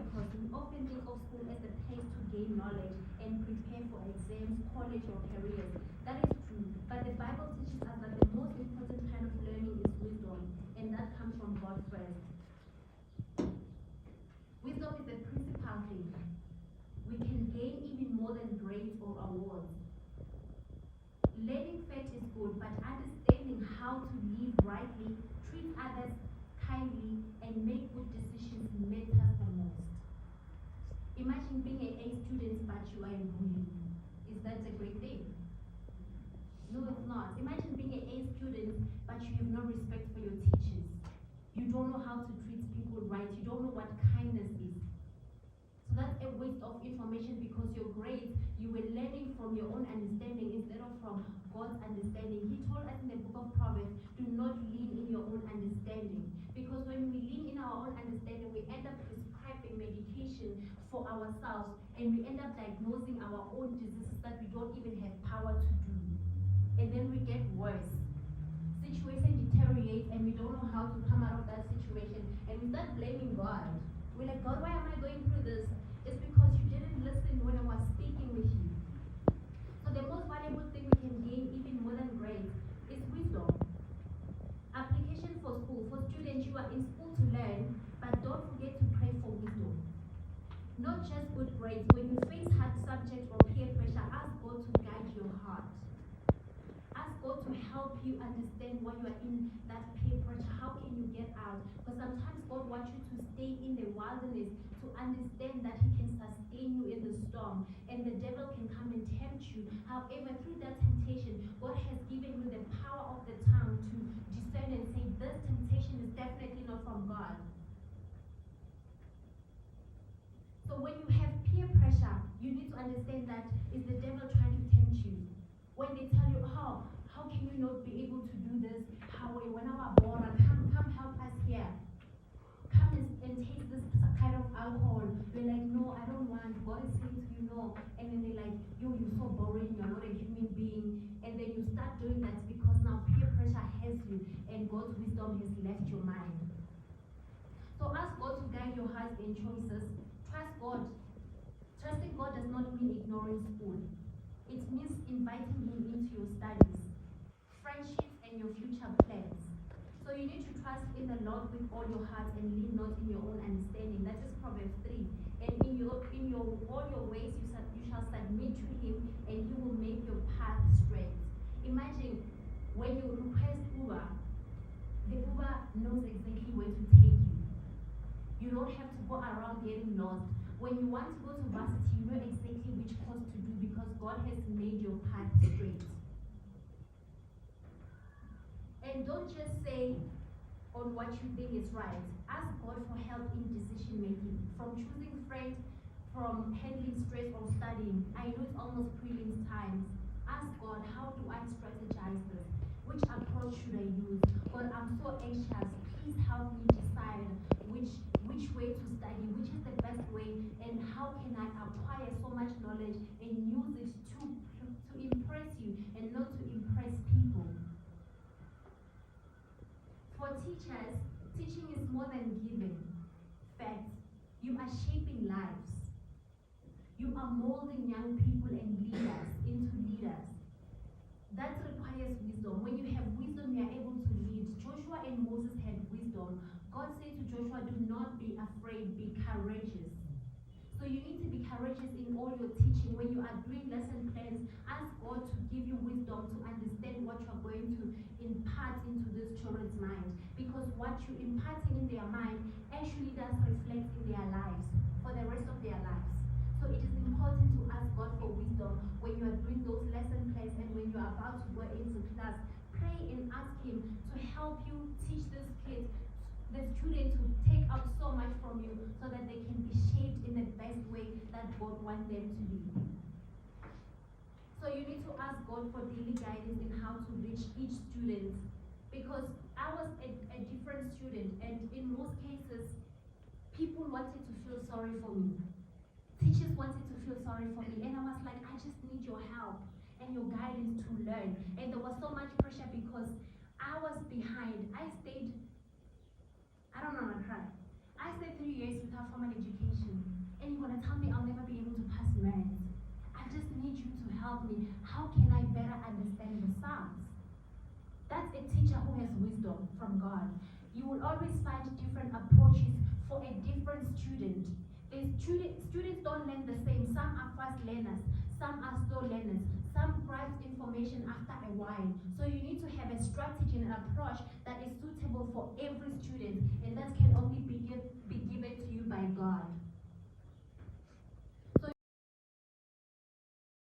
because we often think of school as a place to gain knowledge and prepare for exams, college, or careers. That is true, but the Bible teaches us that the most important kind of learning is wisdom, and that comes from God first. Wisdom is the principal thing. We can gain even more than grades or awards. Learning fact is good, but understanding how to live rightly, treat others kindly, and make good decisions matters the most. Imagine being an A student but you are a bully. Is that a great thing? No, it's not. Imagine being an A student but you have no respect for your teachers. You don't know how to treat people right. You don't know what kindness is. So that's a waste of information because your grades, you were learning from your own understanding instead of from God's understanding. He told us in the book of Proverbs, do not lean in your own understanding. Because when we lean in our own understanding, we end up prescribing medication for ourselves and we end up diagnosing our own diseases that we don't even have power to do. And then we get worse. Situation deteriorates and we don't know how to come out of that situation. And we start blaming God. We're like, God, why am I going through this? It's because you didn't listen when I was speaking with you. So the most valuable thing we can gain, even more than grades, is wisdom. Application for school. For students, you are in school to learn, but don't forget to pray for wisdom. Not just good grades. When you face hard subjects or peer pressure, ask God to guide your heart. Ask God to help you understand why you are in that peer pressure. How can you get out? Because sometimes God wants you to stay in the wilderness to understand that He can sustain you in the storm. And the devil can come and tempt you. However, through that temptation, God has given you the power of the tongue to discern and say, this temptation is definitely not from God. So when you have peer pressure, you need to understand that is the devil trying to tempt you. When they tell you, how can you not be able to do this? When our born, come help us here. Come and take this kind of alcohol. We're like, no, I don't want. God is saying to you, no. And then they're like, you're so boring, you're not a human being. And then you start doing that because now peer pressure has you and God's wisdom has left your mind. So ask God to guide your heart and choices. Trust God. Trusting God does not mean ignoring school. It means inviting Him into your studies, friendships, and your future plans. So you need to trust in the Lord with all your heart and lean not in your own understanding. That is Proverbs 3. And in all your ways you shall submit to Him, and He will make your path straight. Imagine when you request Uber, the Uber knows exactly where to take you. You don't have to go around getting lost. When you want to go to varsity, you know exactly which course to do because God has made your path straight. And don't just say on what you think is right. Ask God for help in decision making. From choosing friends, from handling stress or studying. I know it's almost prelims times. Ask God, how do I strategize this? Which approach should I use? God, I'm so anxious. Please help me decide which way to study, which is the best way, and how can I acquire so much knowledge and use it to impress you and not to impress people. For teachers, teaching is more than giving facts. You are shaping lives. You are molding young people and leaders into leaders. That requires wisdom. When you have wisdom, you are able to lead. Joshua and Moses had wisdom. God said to Joshua, do not be afraid, be courageous. So you need to be courageous in all your teaching. When you are doing lesson plans, ask God to give you wisdom to understand what you are going to impart into this children's mind. Because what you're imparting in their mind actually does reflect in their lives for the rest of their lives. So it is important to ask God for wisdom when you are doing those lesson plans and when you are about to go into class. Pray and ask Him to help you teach this kid, the students who take up so much from you so that they can be shaped in the best way that God wants them to be. So you need to ask God for daily guidance in how to reach each student. Because I was a different student, and in most cases, people wanted to feel sorry for me. Teachers wanted to feel sorry for me, and I was like, I just need your help and your guidance to learn. And there was so much pressure because I was behind. I don't know, I cried. I stayed 3 years without without formal education, and you're gonna tell me I'll never be able to pass maths. I just need you to help me. How can I better understand the Psalms? That's a teacher who has wisdom from God. You will always find different approaches for a different student. Students don't learn the same. Some are fast learners, some are slow learners, some grasp information after a while. So you need to have a strategy and an approach that is suitable for every student, and that can only be